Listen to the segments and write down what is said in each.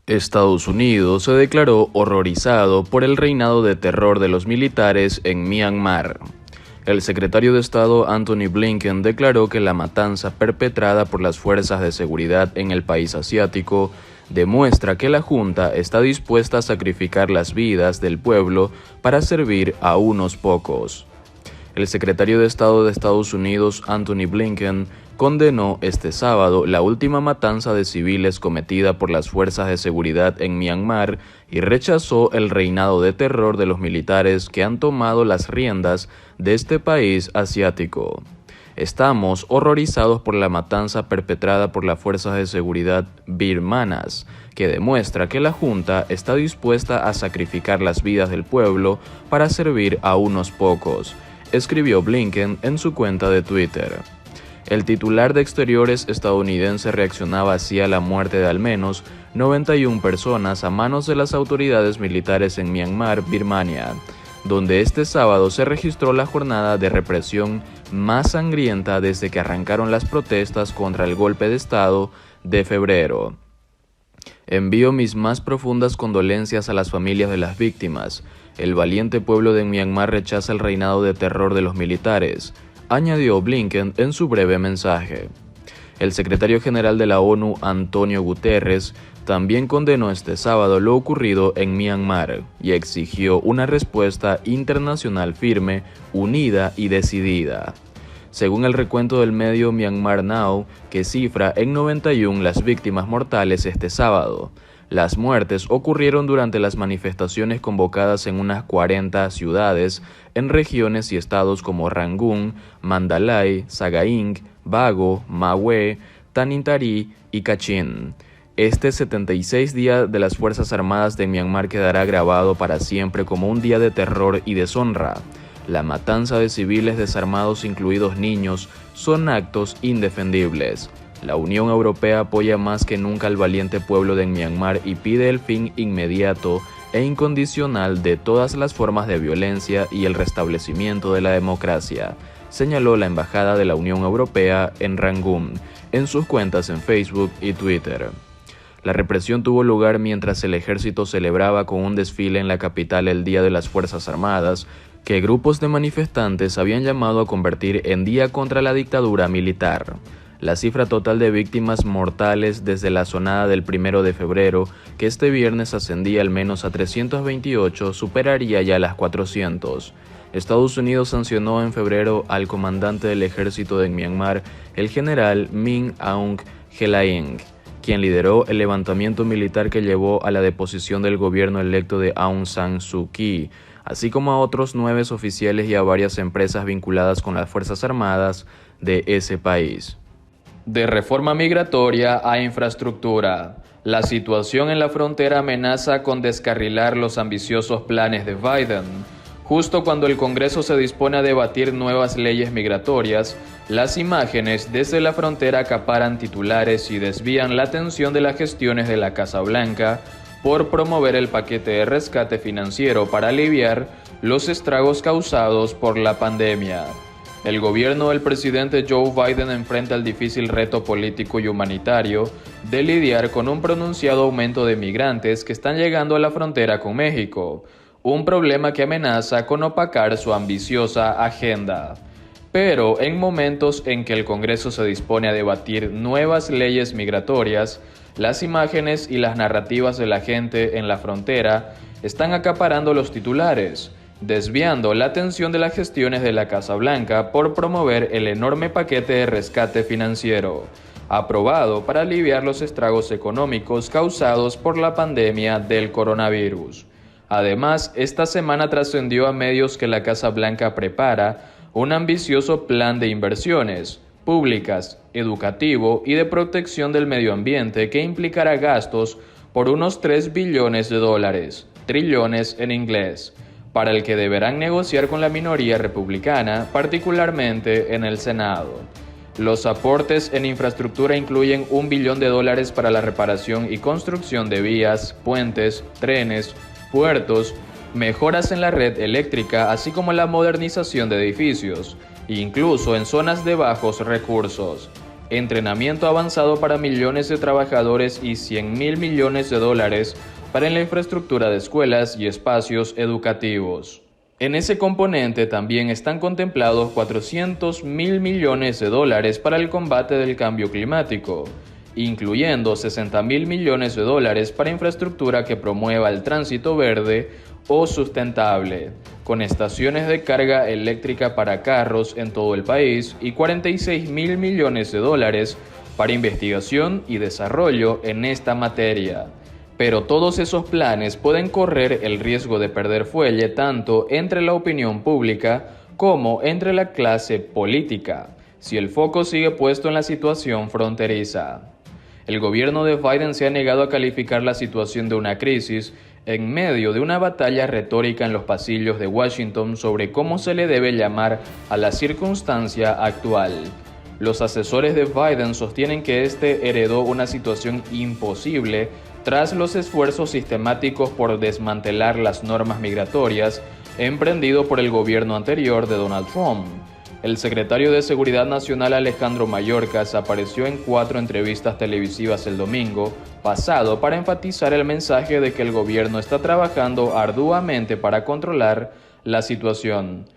Estados Unidos se declaró horrorizado por el reinado de terror de los militares en Myanmar. El secretario de Estado Antony Blinken declaró que la matanza perpetrada por las fuerzas de seguridad en el país asiático demuestra que la Junta está dispuesta a sacrificar las vidas del pueblo para servir a unos pocos. El secretario de Estado de Estados Unidos, Antony Blinken, condenó este sábado la última matanza de civiles cometida por las fuerzas de seguridad en Myanmar y rechazó el reinado de terror de los militares que han tomado las riendas de este país asiático. Estamos horrorizados por la matanza perpetrada por las fuerzas de seguridad birmanas, que demuestra que la Junta está dispuesta a sacrificar las vidas del pueblo para servir a unos pocos, escribió Blinken en su cuenta de Twitter. El titular de Exteriores estadounidense reaccionaba así a la muerte de al menos 91 personas a manos de las autoridades militares en Myanmar, Birmania, donde este sábado se registró la jornada de represión más sangrienta desde que arrancaron las protestas contra el golpe de Estado de febrero. Envío mis más profundas condolencias a las familias de las víctimas. El valiente pueblo de Myanmar rechaza el reinado de terror de los militares, añadió Blinken en su breve mensaje. El secretario general de la ONU, Antonio Guterres, también condenó este sábado lo ocurrido en Myanmar y exigió una respuesta internacional firme, unida y decidida. Según el recuento del medio Myanmar Now, que cifra en 91 las víctimas mortales este sábado, las muertes ocurrieron durante las manifestaciones convocadas en unas 40 ciudades en regiones y estados como Rangún, Mandalay, Sagaing, Bago, Mawe, Tanintari y Kachin. Este 76 día de las Fuerzas Armadas de Myanmar quedará grabado para siempre como un día de terror y deshonra. La matanza de civiles desarmados, incluidos niños, son actos indefendibles. La Unión Europea apoya más que nunca al valiente pueblo de Myanmar y pide el fin inmediato e incondicional de todas las formas de violencia y el restablecimiento de la democracia, señaló la Embajada de la Unión Europea en Rangún, en sus cuentas en Facebook y Twitter. La represión tuvo lugar mientras el ejército celebraba con un desfile en la capital el Día de las Fuerzas Armadas, que grupos de manifestantes habían llamado a convertir en Día contra la dictadura militar. La cifra total de víctimas mortales desde la sonada del 1 de febrero, que este viernes ascendía al menos a 328, superaría ya las 400. Estados Unidos sancionó en febrero al comandante del ejército de Myanmar, el general Min Aung Hlaing, quien lideró el levantamiento militar que llevó a la deposición del gobierno electo de Aung San Suu Kyi, así como a otros 9 oficiales y a varias empresas vinculadas con las Fuerzas Armadas de ese país. De reforma migratoria a infraestructura. La situación en la frontera amenaza con descarrilar los ambiciosos planes de Biden. Justo cuando el Congreso se dispone a debatir nuevas leyes migratorias, las imágenes desde la frontera acaparan titulares y desvían la atención de las gestiones de la Casa Blanca por promover el paquete de rescate financiero para aliviar los estragos causados por la pandemia. El gobierno del presidente Joe Biden enfrenta el difícil reto político y humanitario de lidiar con un pronunciado aumento de migrantes que están llegando a la frontera con México, un problema que amenaza con opacar su ambiciosa agenda. Pero en momentos en que el Congreso se dispone a debatir nuevas leyes migratorias, las imágenes y las narrativas de la gente en la frontera están acaparando los titulares, desviando la atención de las gestiones de la Casa Blanca por promover el enorme paquete de rescate financiero, aprobado para aliviar los estragos económicos causados por la pandemia del coronavirus. Además, esta semana trascendió a medios que la Casa Blanca prepara un ambicioso plan de inversiones públicas, educativo y de protección del medio ambiente que implicará gastos por unos $3 billones, trillones en inglés, para el que deberán negociar con la minoría republicana, particularmente en el Senado. Los aportes en infraestructura incluyen $1 billón para la reparación y construcción de vías, puentes, trenes, puertos, mejoras en la red eléctrica, así como la modernización de edificios, incluso en zonas de bajos recursos. entrenamiento avanzado para millones de trabajadores y $100.000 millones para la infraestructura de escuelas y espacios educativos. En ese componente también están contemplados $400.000 millones para el combate del cambio climático, incluyendo $60.000 millones para infraestructura que promueva el tránsito verde o sustentable, con estaciones de carga eléctrica para carros en todo el país y $46.000 millones para investigación y desarrollo en esta materia. Pero todos esos planes pueden correr el riesgo de perder fuelle tanto entre la opinión pública como entre la clase política, si el foco sigue puesto en la situación fronteriza. El gobierno de Biden se ha negado a calificar la situación de una crisis en medio de una batalla retórica en los pasillos de Washington sobre cómo se le debe llamar a la circunstancia actual. Los asesores de Biden sostienen que este heredó una situación imposible tras los esfuerzos sistemáticos por desmantelar las normas migratorias emprendido por el gobierno anterior de Donald Trump. El secretario de Seguridad Nacional Alejandro Mayorkas apareció en 4 entrevistas televisivas el domingo pasado para enfatizar el mensaje de que el gobierno está trabajando arduamente para controlar la situación.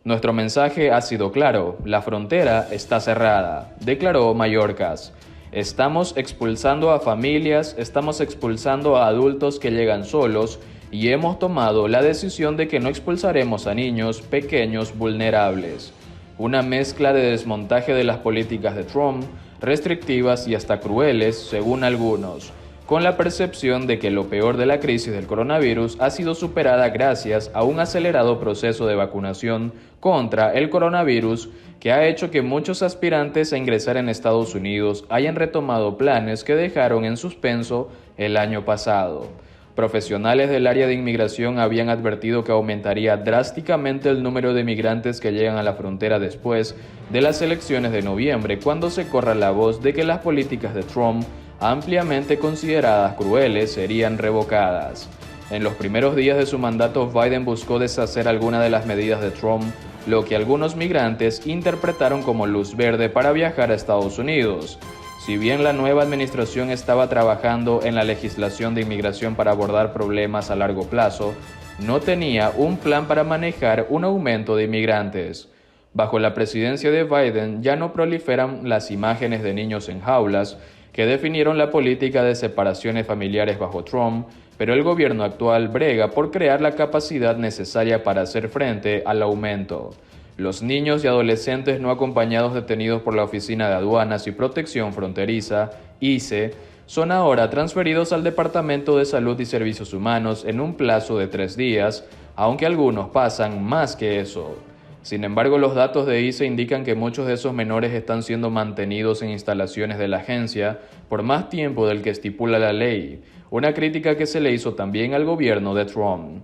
Nuestro mensaje ha sido claro, la frontera está cerrada, declaró Mayorkas. Estamos expulsando a familias, estamos expulsando a adultos que llegan solos y hemos tomado la decisión de que no expulsaremos a niños pequeños vulnerables. Una mezcla de desmontaje de las políticas de Trump, restrictivas y hasta crueles, según algunos, con la percepción de que lo peor de la crisis del coronavirus ha sido superada gracias a un acelerado proceso de vacunación contra el coronavirus que ha hecho que muchos aspirantes a ingresar en Estados Unidos hayan retomado planes que dejaron en suspenso el año pasado. Profesionales del área de inmigración habían advertido que aumentaría drásticamente el número de migrantes que llegan a la frontera después de las elecciones de noviembre, cuando se corra la voz de que las políticas de Trump, ampliamente consideradas crueles, serían revocadas. En los primeros días de su mandato, Biden buscó deshacer algunas de las medidas de Trump, lo que algunos migrantes interpretaron como luz verde para viajar a Estados Unidos. Si bien la nueva administración estaba trabajando en la legislación de inmigración para abordar problemas a largo plazo, no tenía un plan para manejar un aumento de inmigrantes. Bajo la presidencia de Biden ya no proliferan las imágenes de niños en jaulas que definieron la política de separaciones familiares bajo Trump, pero el gobierno actual brega por crear la capacidad necesaria para hacer frente al aumento. Los niños y adolescentes no acompañados detenidos por la Oficina de Aduanas y Protección Fronteriza, ICE, son ahora transferidos al Departamento de Salud y Servicios Humanos en un plazo de 3 días, aunque algunos pasan más que eso. Sin embargo, los datos de ICE indican que muchos de esos menores están siendo mantenidos en instalaciones de la agencia por más tiempo del que estipula la ley, una crítica que se le hizo también al gobierno de Trump.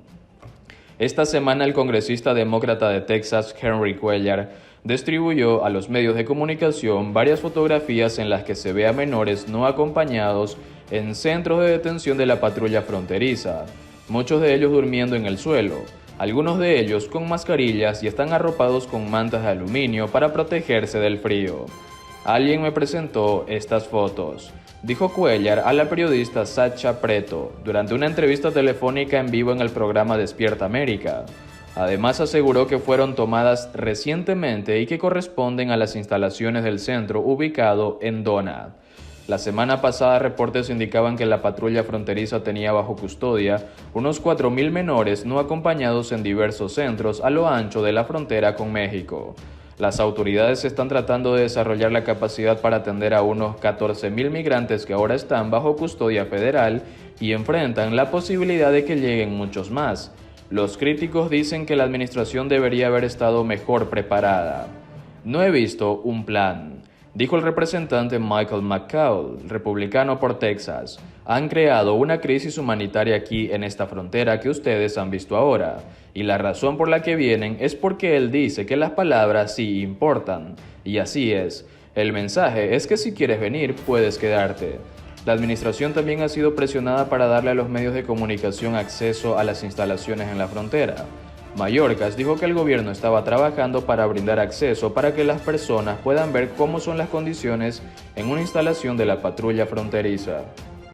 Esta semana el congresista demócrata de Texas, Henry Cuellar, distribuyó a los medios de comunicación varias fotografías en las que se ve a menores no acompañados en centros de detención de la patrulla fronteriza, muchos de ellos durmiendo en el suelo, algunos de ellos con mascarillas y están arropados con mantas de aluminio para protegerse del frío. Alguien me presentó estas fotos, dijo Cuellar a la periodista Sacha Preto durante una entrevista telefónica en vivo en el programa Despierta América. Además aseguró que fueron tomadas recientemente y que corresponden a las instalaciones del centro ubicado en Dona. La semana pasada reportes indicaban que la patrulla fronteriza tenía bajo custodia unos 4.000 menores no acompañados en diversos centros a lo ancho de la frontera con México. Las autoridades están tratando de desarrollar la capacidad para atender a unos 14.000 migrantes que ahora están bajo custodia federal y enfrentan la posibilidad de que lleguen muchos más. Los críticos dicen que la administración debería haber estado mejor preparada. No he visto un plan, dijo el representante Michael McCaul, republicano por Texas. Han creado una crisis humanitaria aquí en esta frontera que ustedes han visto ahora, y la razón por la que vienen es porque él dice que las palabras sí importan, y así es. El mensaje es que si quieres venir, puedes quedarte. La administración también ha sido presionada para darle a los medios de comunicación acceso a las instalaciones en la frontera. Mayorkas dijo que el gobierno estaba trabajando para brindar acceso para que las personas puedan ver cómo son las condiciones en una instalación de la patrulla fronteriza.